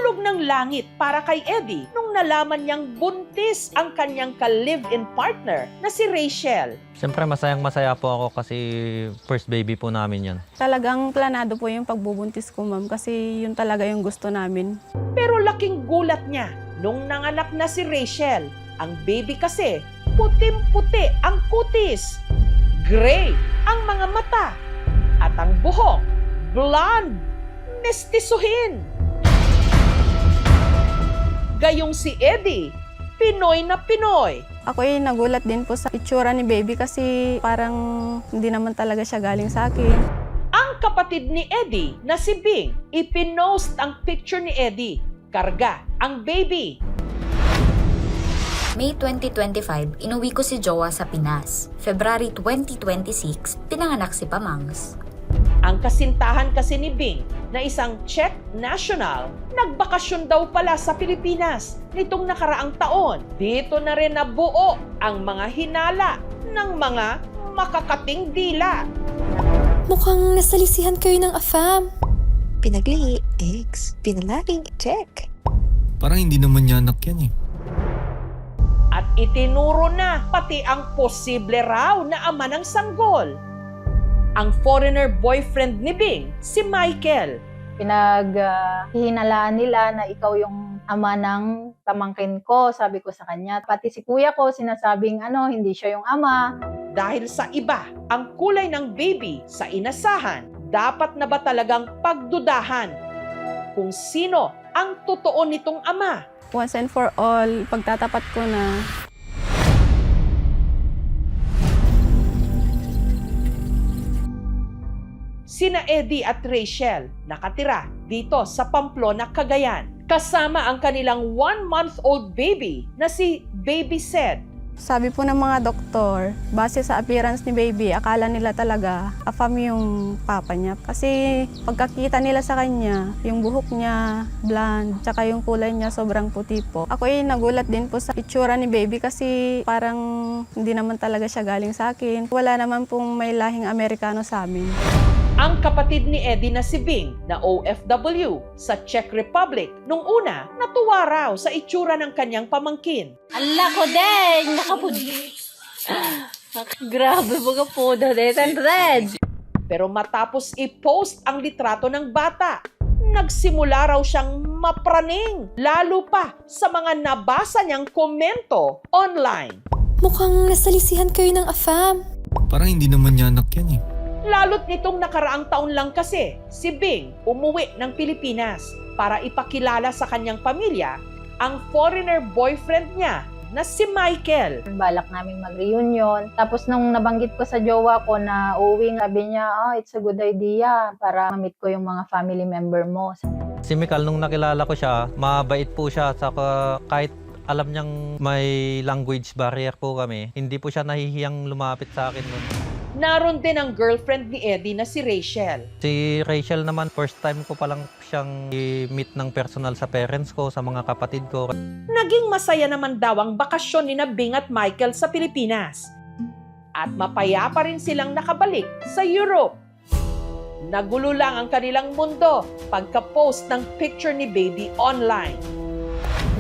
Hulog ng langit para kay Eddie nung nalaman niyang buntis ang kanyang ka-live-in partner na si Rachel. Siyempre masayang-masaya po ako kasi first baby po namin yan. Talagang planado po yung pagbubuntis ko, ma'am, kasi yun talaga yung gusto namin. Pero laking gulat niya nung nanganak na si Rachel. Ang baby kasi putim-puti ang kutis, gray ang mga mata, at ang buhok blonde, mestisuhin. Gayong si Eddie, Pinoy na Pinoy. Ako nagulat din po sa itsura ni baby kasi parang hindi naman talaga siya galing sa akin. Ang kapatid ni Eddie na si Bing, ipinost ang picture ni Eddie. Karga ang baby. May 2025, inuwi ko si Jowa sa Pinas. February 2026, pinanganak si Pamangs. Ang kasintahan kasi ni Bing na isang Czech national, nagbakasyon daw pala sa Pilipinas nitong nakaraang taon. Dito na rin nabuo ang mga hinala ng mga makakating dila. Mukhang nasalisihan kayo ng AFAM. Pinagli, eggs, pinalari, check. Parang hindi naman niya anak yan eh. At itinuro na pati ang posible raw na ama ng sanggol. Ang foreigner boyfriend ni Bing, si Michael. Hinalaan nila na ikaw yung ama ng pamangkin ko, sabi ko sa kanya. Pati si kuya ko sinasabing hindi siya yung ama. Dahil sa iba, ang kulay ng baby sa inasahan, dapat na ba talagang pagdudahan kung sino ang totoo nitong ama? Once and for all, pagtatapat ko na Sina Eddie at Rachel nakatira dito sa Pamplona, Cagayan. Kasama ang kanilang 1-month-old baby na si Baby Sed. sabi po ng mga doktor, base sa appearance ni baby, akala nila talaga AFAM yung papa niya. Kasi pagkakita nila sa kanya, yung buhok niya blonde, tsaka yung kulay niya sobrang puti po. Ako nagulat din po sa itsura ni baby kasi parang hindi naman talaga siya galing sa akin. Wala naman pong may lahing Amerikano sa amin. Ang kapatid ni Eddie na si Bing na OFW sa Czech Republic, nung una natuwa raw sa itsura ng kanyang pamangkin. Ala ko din! Grabe mga po na red. Pero matapos i-post ang litrato ng bata, nagsimula raw siyang mapraning, lalo pa sa mga nabasa niyang komento online. Mukhang nasalisihan kayo ng AFAM. Parang hindi naman niya anak yan eh. Lalo't nitong nakaraang taon lang kasi, si Bing umuwi ng Pilipinas para ipakilala sa kanyang pamilya ang foreigner boyfriend niya na si Michael. Balak naming mag-reunion. Tapos nung nabanggit ko sa jowa ko na uuwi, sabi niya, it's a good idea para ma-meet ko yung mga family member mo. Si Mikal, nung nakilala ko siya, mabait po siya. Saka kahit alam niyang may language barrier po kami, hindi po siya nahihiyang lumapit sa akin nun. Naroon din ang girlfriend ni Eddie na si Rachel. Si Rachel naman, first time ko palang siyang i-meet ng personal sa parents ko, sa mga kapatid ko. Naging masaya naman daw ang bakasyon ni Bing at Michael sa Pilipinas. At mapayapa rin silang nakabalik sa Europe. Nagulo lang ang kanilang mundo pagka-post ng picture ni baby online.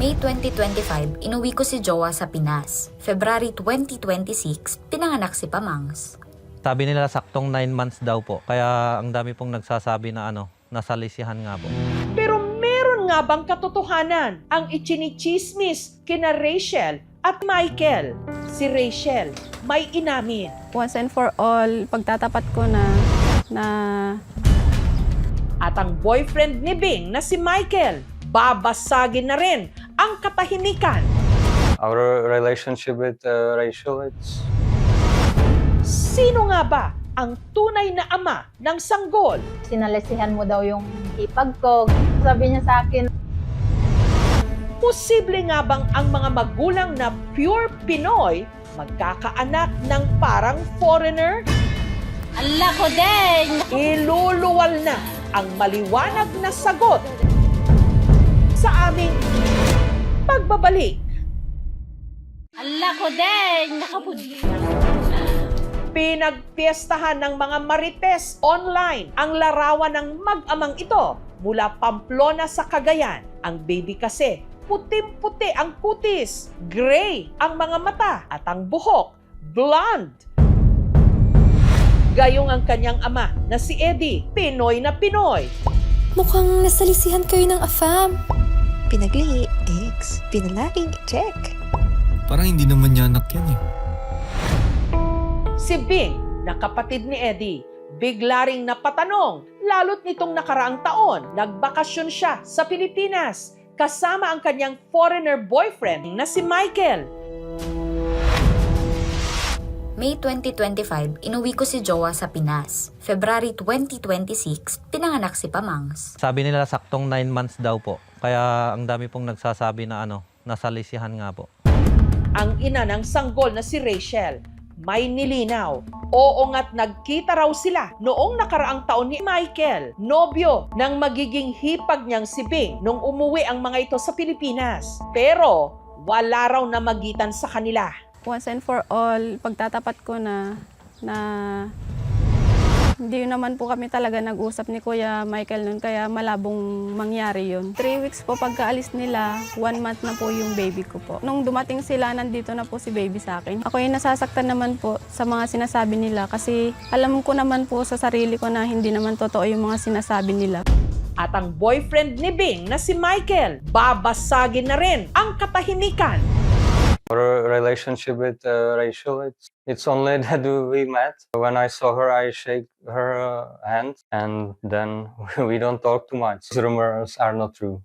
May 2025, inuwi ko si Jowa sa Pinas. February 2026, pinanganak si Pamangs. Sabi nila saktong 9 months daw po. Kaya ang dami pong nagsasabi na nasalisihan nga po. Pero meron nga bang katotohanan ang ichinichismis kina Rachel at Michael? Si Rachel may inamin. Once and for all, pagtatapat ko na At ang boyfriend ni Bing na si Michael, babasagin na rin ang katahimikan. Our relationship with Rachel, it's... Sino nga ba ang tunay na ama ng sanggol? Sinalisihan mo daw yung ipag ko. Sabi niya sa akin, Posible nga bang ang mga magulang na pure Pinoy magkakaanak ng parang foreigner? Ala ko din! Iluluwal na ang maliwanag na sagot sa aming pagbabalik. Ala ko din! Pinagpiestahan ng mga marites online ang larawan ng mag-amang ito mula Pamplona sa Cagayan. Ang baby kasi, putim-puti ang kutis, gray ang mga mata at ang buhok, blonde. Gayong ang kanyang ama na si Eddie, Pinoy na Pinoy. Mukhang nasalisihan kayo ng AFAM. Pinagli, X. Pinalari, check. Parang hindi naman niya anak yan eh. Si Bing, na kapatid ni Eddie, bigla ring napatanong, lalo't nitong nakaraang taon, nagbakasyon siya sa Pilipinas kasama ang kanyang foreigner boyfriend na si Michael. May 2025, inuwi ko si Jowa sa Pinas. February 2026, pinanganak si Pamangs. Sabi nila saktong 9 months daw po. Kaya ang dami pong nagsasabi na nasalisihan nga po. Ang ina ng sanggol na si Rachel, may nilinaw. Oo nga't nagkita raw sila noong nakaraang taon ni Michael, nobyo ng magiging hipag niyang si Bing nung umuwi ang mga ito sa Pilipinas. Pero wala raw namagitan sa kanila. Once and for all, pagtatapat ko na hindi naman po kami talaga nag-usap ni Kuya Michael nun, kaya malabong mangyari yun. 3 weeks po pagkaalis nila, 1 month na po yung baby ko po. Nung dumating sila, nandito na po si baby sa akin. Ako yung nasasaktan naman po sa mga sinasabi nila kasi alam ko naman po sa sarili ko na hindi naman totoo yung mga sinasabi nila. At ang boyfriend ni Bing na si Michael, babasagin na rin ang katahimikan. Our relationship with Rachel, it's only that we met. When I saw her, I shake her hand, and then we don't talk too much. Rumors are not true.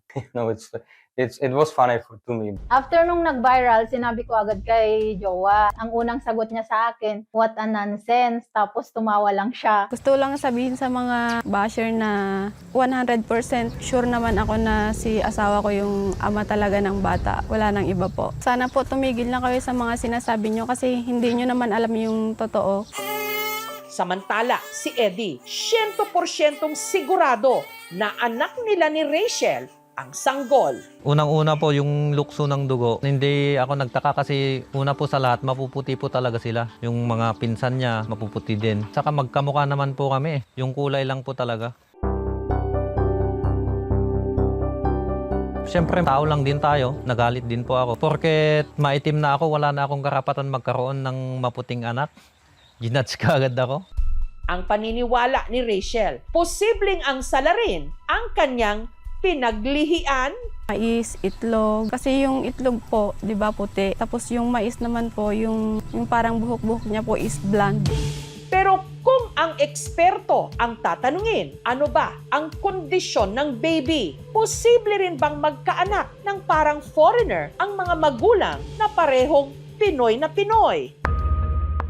It was funny to me. After nung nag-viral, sinabi ko agad kay Jowa. Ang unang sagot niya sa akin, what a nonsense. Tapos tumawa lang siya. Gusto lang sabihin sa mga basher na 100% sure naman ako na si asawa ko yung ama talaga ng bata. Wala nang iba po. Sana po tumigil na kayo sa mga sinasabi nyo kasi hindi nyo naman alam yung totoo. Samantala, si Eddie, 100% sigurado na anak nila ni Rachel ang sanggol. Unang-una po yung lukso ng dugo. Hindi ako nagtaka kasi una po sa lahat, mapuputi po talaga sila. Yung mga pinsan niya, mapuputi din. Saka magkamukha naman po kami. Yung kulay lang po talaga. Siyempre, tao lang din tayo. Nagalit din po ako. Porket maitim na ako, wala na akong karapatan magkaroon ng maputing anak. Ginats ka agad ako. Ang paniniwala ni Rachel, posibleng ang salarin ang kanyang pinaglihian. Mais, itlog. Kasi yung itlog po, di ba puti. Tapos yung mais naman po, yung parang buhok-buhok niya po is blonde. Pero kung ang eksperto ang tatanungin, ano ba ang kondisyon ng baby? Posible rin bang magkaanak ng parang foreigner ang mga magulang na parehong Pinoy na Pinoy?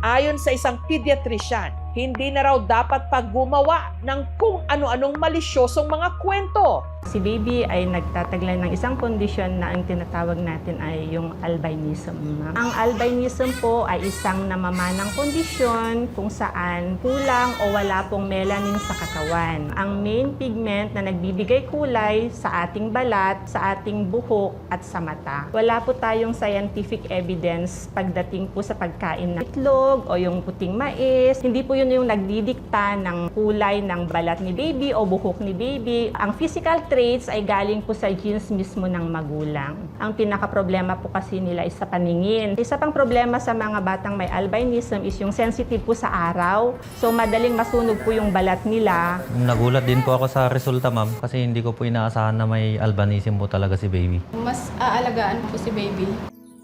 Ayon sa isang pediatrician, hindi na raw dapat paggumawa ng kung ano-anong malisyosong mga kwento. Si baby ay nagtataglay ng isang kondisyon na ang tinatawag natin ay yung albinism. Ang albinism po ay isang namamanang kondisyon kung saan kulang o wala pong melanin sa katawan. Ang main pigment na nagbibigay kulay sa ating balat, sa ating buhok at sa mata. Wala po tayong scientific evidence pagdating po sa pagkain ng itlog o yung puting mais. Hindi po yun yung nagdidikta ng kulay ng balat ni baby o buhok ni baby. Ang physical traits ay galing po sa genes mismo ng magulang. Ang pinaka-problema po kasi nila is sa paningin. Isa pang problema sa mga batang may albinism is yung sensitive po sa araw. So madaling masunog po yung balat nila. Nagulat din po ako sa resulta, ma'am, kasi hindi ko po inaasahan na may albinism po talaga si baby. Mas aalagaan po si baby.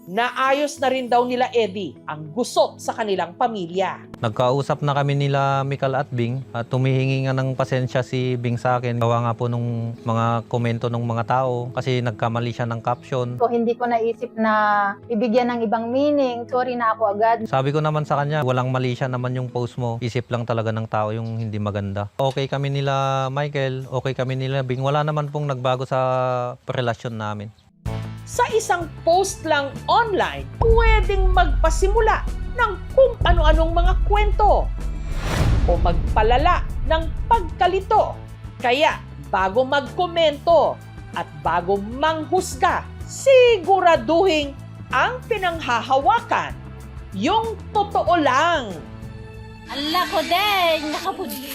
Naayos na rin daw nila Eddie ang gusot sa kanilang pamilya. Nagkausap na kami nila Mikal at Bing at tumihingi nga ng pasensya si Bing sa akin. Gawa nga po nung mga komento ng mga tao kasi nagkamali siya ng caption. So, hindi ko naisip na ibigyan ng ibang meaning. Sorry na ako agad. Sabi ko naman sa kanya, walang mali siya naman yung post mo. Isip lang talaga ng tao yung hindi maganda. Okay kami nila Michael, okay kami nila Bing. Wala naman pong nagbago sa relasyon namin. Sa isang post lang online, pwedeng magpasimula ng kung ano-anong mga kwento o magpalala ng pagkalito. Kaya bago magkomento at bago manghusga, siguraduhin ang pinanghahawakan yung totoo lang. Ala ko din! Nakapudli.